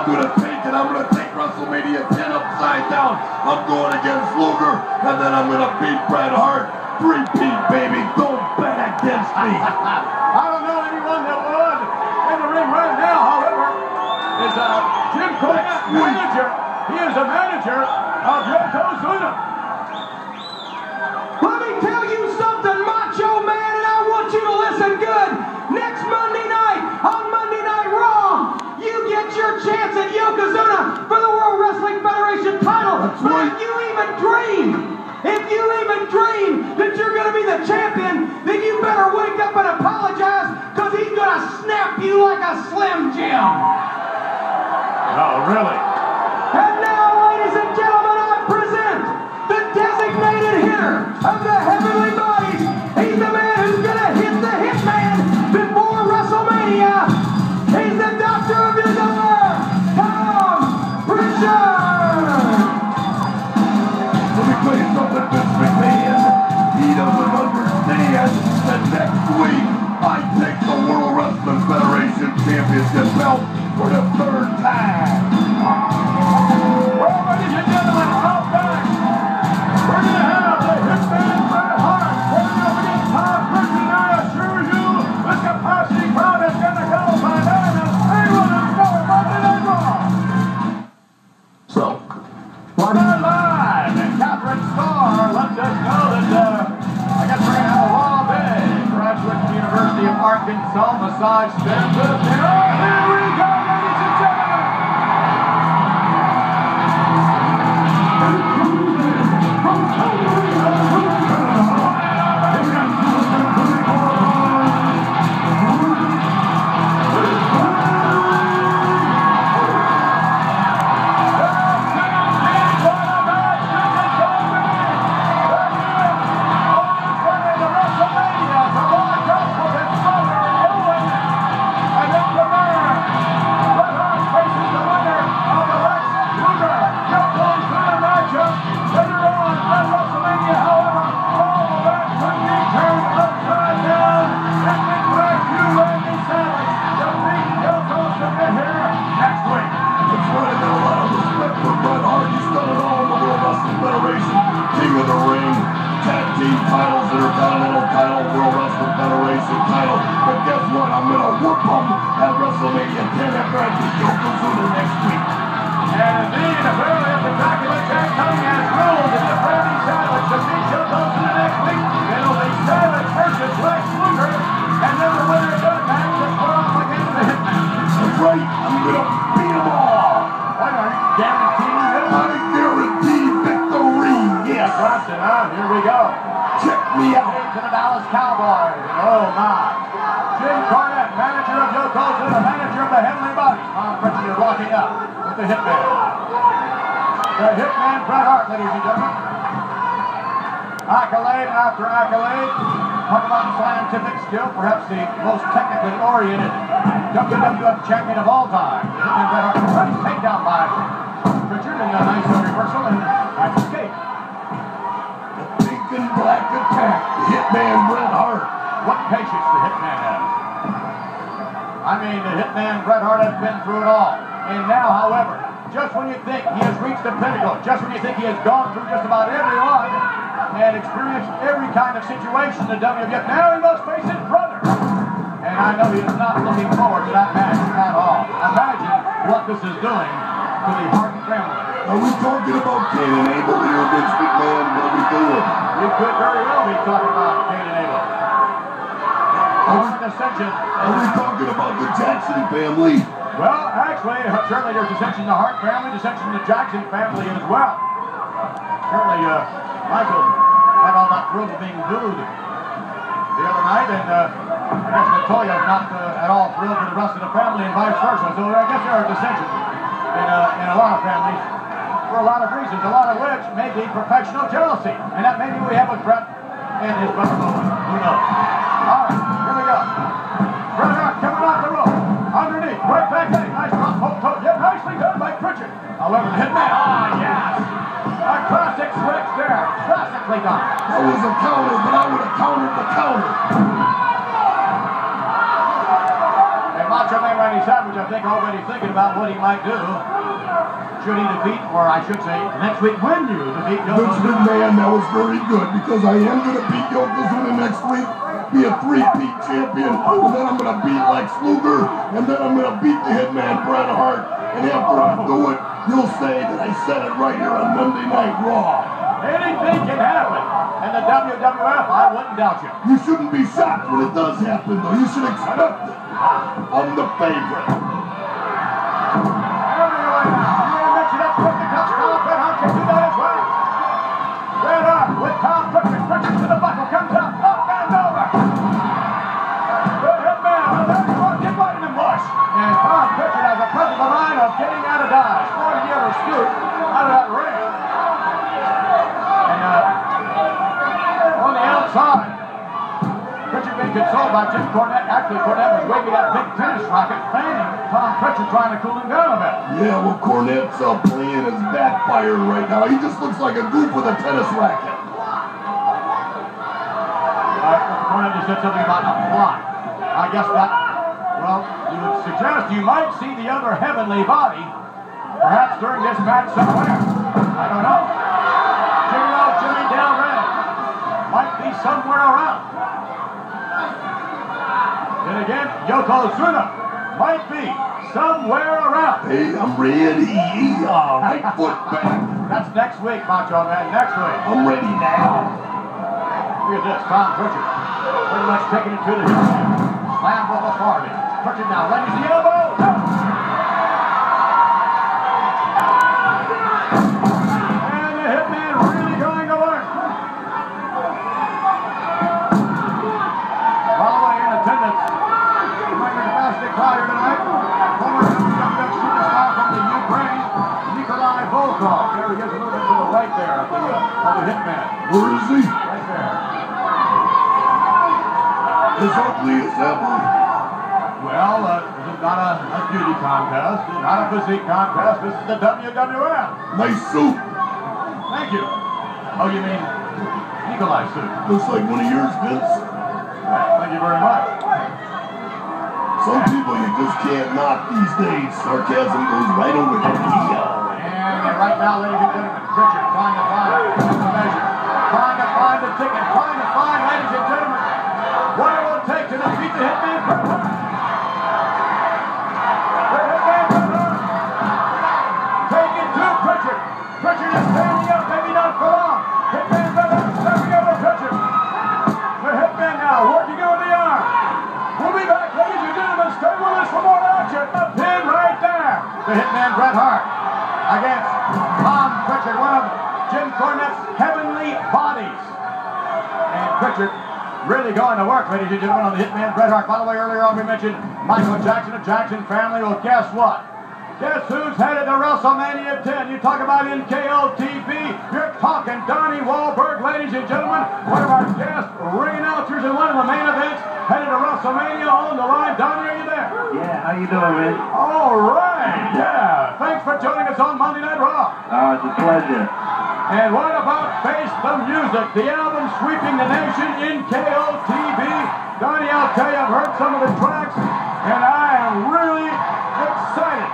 gonna take it. I'm gonna take WrestleMania 10 upside down. I'm going against Luger, and then I'm gonna beat Bret Hart. 3-peat, baby. Don't bet against me. I don't know anyone that would. In the ring right now, however, is Jim Cornette, manager. He is a manager of Yokozuna. Let me tell you something, Macho Man, and I want you to listen good. Next Monday night, on Monday Night Raw, you get your chance at Yokozuna for the World Wrestling Federation title. That's but right. if you even dream that you're going to be the champion, then you better wake up and apologize, because he's going to snap you like a Slim Jim. Oh, really? And now, ladies and gentlemen, I present the designated hitter of the heavenly bodies. He's the man who's going to hit the Hitman before WrestleMania. He's the doctor of your door, Tom Prichard. Let me tell you something, Vince McMahon. He doesn't understand that next week I take the World Wrestling Federation Championship belt for the 3rd time. Well, ladies and gentlemen, out back, we're going to have the Hitman Bret Hart going up against Tom Prichard. And I assure you, this capacity crowd is going to go by then as anyone who's never Monday Night Raw. So, Live, and Catherine Starr lets us know that I guess we're going to have a long day. Graduate from the University of Arkansas, massage therapist. And here we go, ladies and gentlemen. King of the Ring, Tag Team titles, Intercontinental title, World Wrestling Federation title. But guess what? I'm going to whoop them at WrestleMania 10 after I beat Yokozuna next week. And indeed, apparently at the document, Jack Cunningham has ruled that if Randy Savage defeats Yokozuna next week, it'll be Savage versus Lex Luger, and then the winner of that match is put off against the Hitman. That's right. I'm going to beat them all. What are you guaranteeing this? I guarantee victory. Yes. Johnson, here we go. Check me out. To the Dallas Cowboys. Oh my. Jim Cornette, manager of Yokozuna, manager of the Heavenly Bodies. Tom Prichard is walking up with the Hitman. The Hitman Bret Hart, ladies and gentlemen. Accolade after accolade. Talk about scientific skill, perhaps the most technically oriented WWF champion of all time. Hitman Bret Hart. Nice takedown by Prichard and a nice reversal and nice escape. Pink and black attack. Hitman Bret Hart. What patience the Hitman has. I mean, the Hitman Bret Hart has been through it all. And now, however, just when you think he has reached the pinnacle, just when you think he has gone through just about everyone and experienced every kind of situation in the WWF, now he must face his brother. And I know he is not looking forward to that match at all. Imagine what this is doing to the Hart family. Are we talking about Cain and Abel here, Vince McMahon? What are we doing? We could very well be talking about Cain and Abel. Are we talking about the Jackson family? Well, actually, certainly there's dissension in the Hart family, dissension in the Jackson family as well. Certainly, Michael had all that thrill of being booed the other night, and I guess Natalia is not at all thrilled with the rest of the family and vice versa. So I guess there are dissensions in a lot of families for a lot of reasons, a lot of which may be professional jealousy. And that may be what we have with Bret and his brother Owen. Who knows? All right, here we go. Bret Hart coming off the rope. Underneath, right back in. Nice front hook toe. Yeah, nicely done by Prichard. However, the Hitman. Yes. A classic switch there. Classically done. That was a counter, but I would have countered the counter. And Macho Man Randy Savage, I think, already thinking about what he might do. Should he defeat, or I should say, next week when you defeat Yokozuna. Man, that was very good because I am going to beat Yokozuna next week, be a three-peat champion, and then I'm going to beat Lex Luger, and then I'm going to beat the Hitman Bret Hart, and after I do it, you'll say that I said it right here on Monday Night Raw. Anything can happen. In the WWF, I wouldn't doubt you. You shouldn't be shocked when it does happen, though. You should expect it. I'm the favorite. Bret Hart with Tom Prichard. Prichard to the buckle, comes up and over. The Hitman, inviting him, Bush. And Tom Prichard has a presence of mind of getting out of Dodge. Boy, did he ever scoot out of that ring. And on the outside, Prichard being consoled by Jim Cornette. Actually, Cornette was waving that big tennis racket, fanning Tom Prichard, trying to cool him down a bit. Yeah, well, Cornette's playing his backfire right now. He just looks like a goof with a tennis racket. Cornette just said something about a plot. I guess that, well, you would suggest you might see the other heavenly body, perhaps during this match somewhere. I don't know. Jimmy Del Rey might be somewhere around. And again, Yokozuna might be somewhere around. Hey, I'm ready. Right foot back. That's next week, Macho Man, next week. I'm ready now. Look at this, Tom Prichard. Pretty much taking it to the hip. Slam off authority. Prichard now, ready the elbow. And the Hitman really going to work. By the way, in attendance, bringing the fantastic crowd here tonight, former WWF superstar from the Ukraine, Nikolai Volkov. There he is, a little bit to the right there of the Hitman. Where is he? Right there. As ugly as ever. Well, this is not a beauty contest, not a physique contest. This is the WWF. Nice suit. Thank you. Oh, you mean Nikolai's suit? Looks like one of yours, Vince. Thank you very much. Some people you just can't knock these days. Sarcasm goes right over their ego. And right now, ladies and gentlemen, Prichard trying to find the measure, trying to find the ticket, trying to find, ladies and gentlemen, what it will take to defeat the Hitman Bret Hart. The Hitman Bret Hart. Take it to Prichard. Prichard is standing up, maybe not for long. Hitman Bret Hart stepping over Prichard. The Hitman now working on the arm. We'll be back, ladies and gentlemen. Stay with us for more action. A pin right there. The Hitman Bret Hart against Tom Prichard, one of Jim Cornette's heavenly bodies. And Prichard really going to work, ladies and gentlemen, on the Hitman Bret Hart. By the way, earlier on we mentioned Michael Jackson, the Jackson family. Well, guess what? Guess who's headed to WrestleMania 10? You talk about NKOTB. You're talking Donnie Wahlberg, ladies and gentlemen. One of our guest ring announcers in one of the main events. Headed to WrestleMania on the line. Donnie, are you there? Yeah, how you doing, man? All right, yeah. Thanks for joining us on Monday Night Raw. It's a pleasure. And what about Face the Music, the album sweeping the nation in KOTB? Donnie, I'll tell you, I've heard some of the tracks, and I am really excited.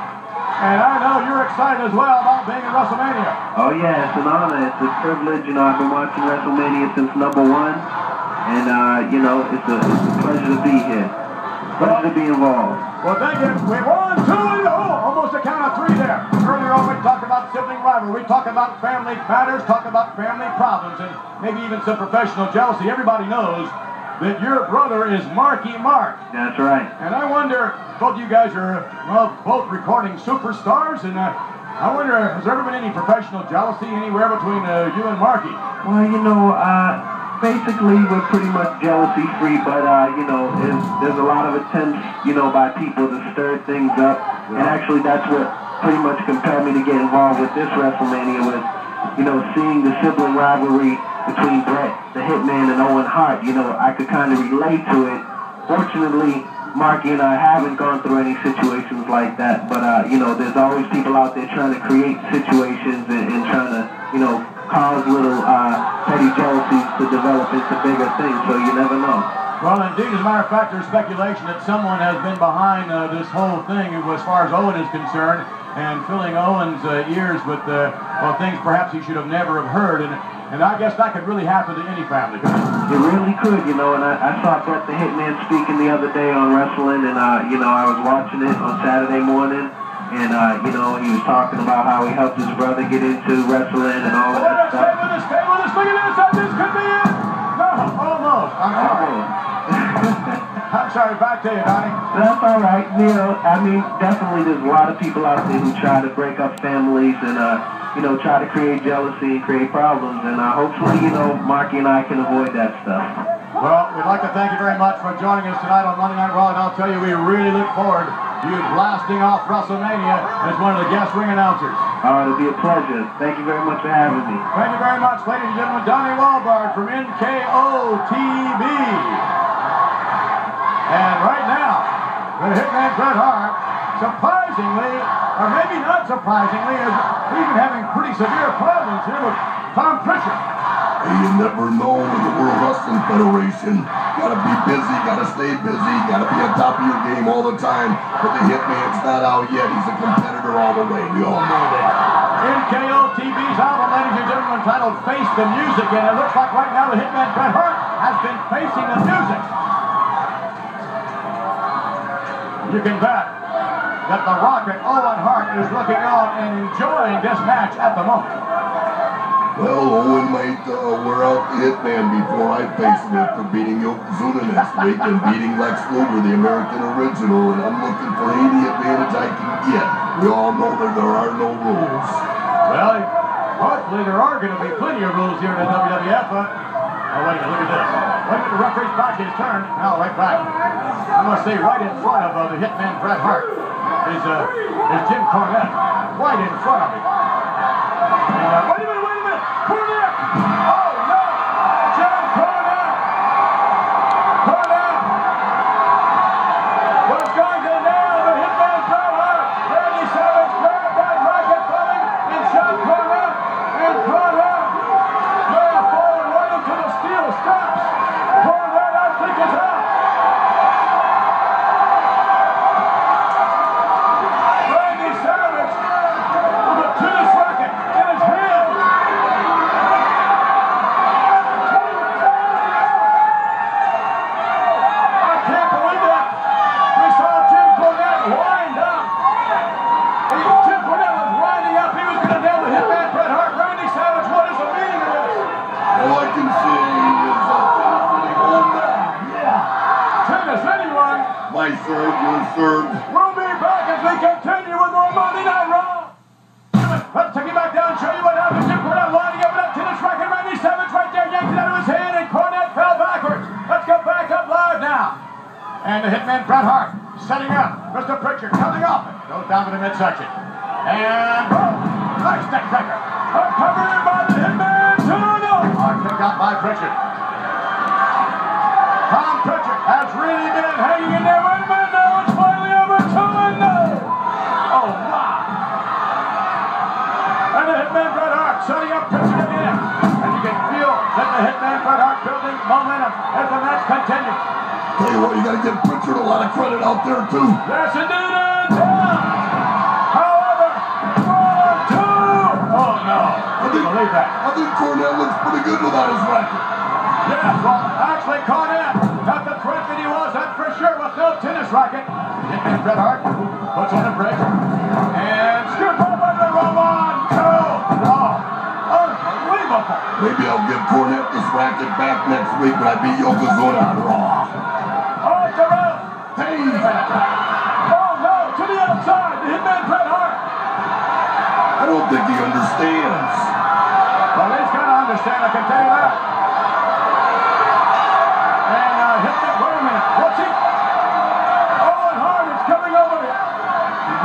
And I know you're excited as well about being in WrestleMania. Oh, yeah, it's an honor. It's a privilege. You know, I've been watching WrestleMania since #1. And, you know, it's a pleasure to be here. Pleasure to be involved. Well, thank you. We won 2-0. Almost a count of 3 there. Earlier on, we talked about sibling rivalry. We talk about family matters, talk about family problems, and maybe even some professional jealousy. Everybody knows that your brother is Marky Mark. That's right. And I wonder, both you guys are, well, both recording superstars, and I wonder, has there ever been any professional jealousy anywhere between you and Marky? Well, you know, basically we're pretty much jealousy-free, but, you know, there's a lot of attempts, you know, by people to stir things up. Yeah. And actually that's what pretty much compelled me to get involved with this WrestleMania, was, you know, seeing the sibling rivalry between Bret, the Hitman, and Owen Hart. You know, I could kind of relate to it. Fortunately, Marky and I haven't gone through any situations like that, but, you know, there's always people out there trying to create situations and trying to, you know, cause little petty jealousies to develop into bigger things, so you never know. Well, indeed, as a matter of fact, there's speculation that someone has been behind this whole thing as far as Owen is concerned and filling Owen's ears with well, things perhaps he should have never have heard. And I guess that could really happen to any family. It really could, you know, and I saw Bret the Hitman speaking the other day on wrestling, and, you know, I was watching it on Saturday morning, and, you know, he was talking about how he helped his brother get into wrestling and all that stuff. Stay with us, look at this, could be it. No, almost. I'm sorry. I'm sorry, back to you, Donnie. That's all right. You know, I mean, definitely there's a lot of people out there who try to break up families and, you know, try to create jealousy and create problems. And hopefully, you know, Marky and I can avoid that stuff. Well, we'd like to thank you very much for joining us tonight on Monday Night Raw. And I'll tell you, we really look forward to you blasting off WrestleMania as one of the guest ring announcers. It'll be a pleasure. Thank you very much for having me. Thank you very much, ladies and gentlemen. Donnie Wahlberg from NKOTB. And right now, the Hitman Bret Hart, surprisingly, or maybe not surprisingly, is even having pretty severe problems here with Tom Prichard. Hey, you never know in the World Wrestling Federation. Gotta be busy, gotta stay busy, gotta be on top of your game all the time. But the Hitman's not out yet. He's a competitor all the way. We all know that. NKOTB's album, ladies and gentlemen, entitled Face the Music. And it looks like right now the Hitman Bret Hart has been facing the music. You can bet that the Rocket Owen Hart is looking on and enjoying this match at the moment. Well, Owen might wear out the Hitman before I face him after beating Yokozuna next week and beating Lex Luger, the American original, and I'm looking for any advantage I can get. We all know that there are no rules. Well, hopefully there are going to be plenty of rules here in the WWF, but oh, wait a minute, look at this. Wait a minute, the referee's back his turn. Now, right back. I must say, right in front of the Hitman Bret Hart is Jim Cornette. Right in front of him. And, wait a minute. Cornette! Oh, no! Jim Cornette! Was going to nail the Hitman Bret Hart. Randy Savage grabbed that racket from him and shot Cornette. And Cornette may have fallen right into the steel steps. Cornette, I think, is out. Randy Savage with a tennis racket in his hand. My serve, your serve. We'll be back as we continue with more Monday Night Raw. Let's take it back down, show you what happened. Jim Cornette lining up with that tennis racket. Randy Savage right there, yanked it out of his hand, and Cornette fell backwards. Let's go back up live now. And the Hitman Bret Hart setting up. Mr. Prichard coming off it. Goes down to the midsection. And boom! Nice neck breaker. Covered by the Hitman 2-0. Hard kick out by Prichard. Tom Prichard has really been hanging in there. Wait a minute, now it's finally over. 2-0. Oh, wow. And the Hitman Bret Hart setting up Prichard again. And you can feel that the Hitman Bret Hart building momentum as the match continues. Tell you what, you gotta give Prichard a lot of credit out there, too. Yes, indeed, and down. However, 1-2. Oh, no. I didn't believe that. I think Cornette looks pretty good without his racket. Yes, well, actually, Cornette, not the threat that he was, that's for sure, with no tennis racket. Hitman Bret Hart puts on a break. And scoop over the Roman 2. Oh, unbelievable. Maybe I'll give Cornette this racket back next week when I beat Yokozuna on Raw. Oh, it's a rope. Hey! Oh, no, to the outside, the Hitman Bret Hart. I don't think he understands. Well, he's going to understand, I can tell you that. And Hitman, wait a minute, what's he? Owen Hart is coming over here.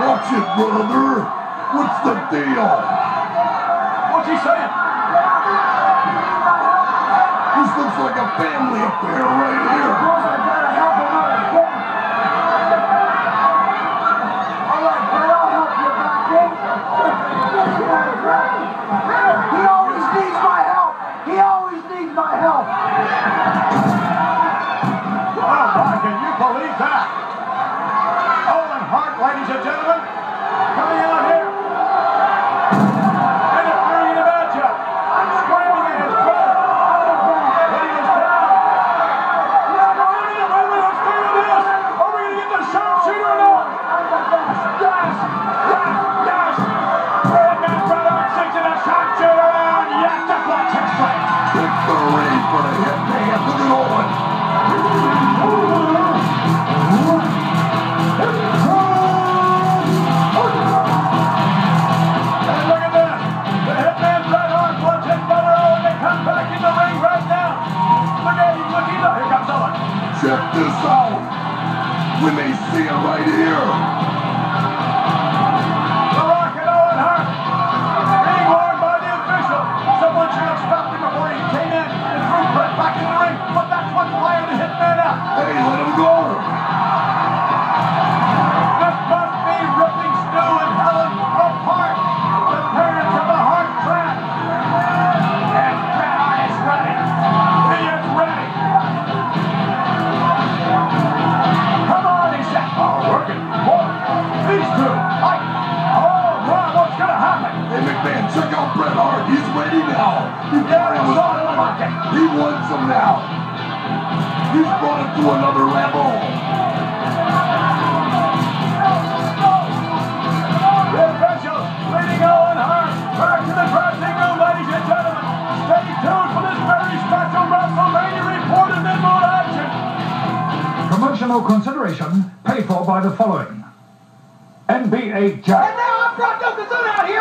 Watch it, brother. What's the deal? What's he saying? This looks like a family affair right here. He always needs my help. He always needs my help. ladies and gentlemen, coming out here. Interfering in the matchup. Screaming at his brother. When he was down. Wait a minute, let's figure this. Are we going to get the sharpshooter or not? Yes! Bret Hart sinks in the sharpshooter and yes, just watch his strike. Victory for the Hitman. Look at Owen. And look at this. The Hitman Bret Hart wants his brother Owen to come back in the ring right now. Look at him, here comes Owen. Check this out. We may see it right here. The Rock and Owen Hart being warned by the official. Someone should have stopped him before he came in and threw Bret back in the ring. But that's what's fired the Hitman out. Hey, let him go. This must be ripping Stu and Helen apart. The parents of the Hart trap. And Bret Hart is ready. He is ready. Come on, he said. Oh, working. Boy, these two. Oh, wow, what's going to happen? Hey, McMahon, check out Bret Hart. He's ready now. He wants him now. He's brought him to another level. The officials leading Owen Hart back to the dressing room, ladies and gentlemen. Stay tuned for this very special WrestleMania report and then more action. Promotional consideration paid for by the following: NBA Jack. And now I'm Brock Johnson out here.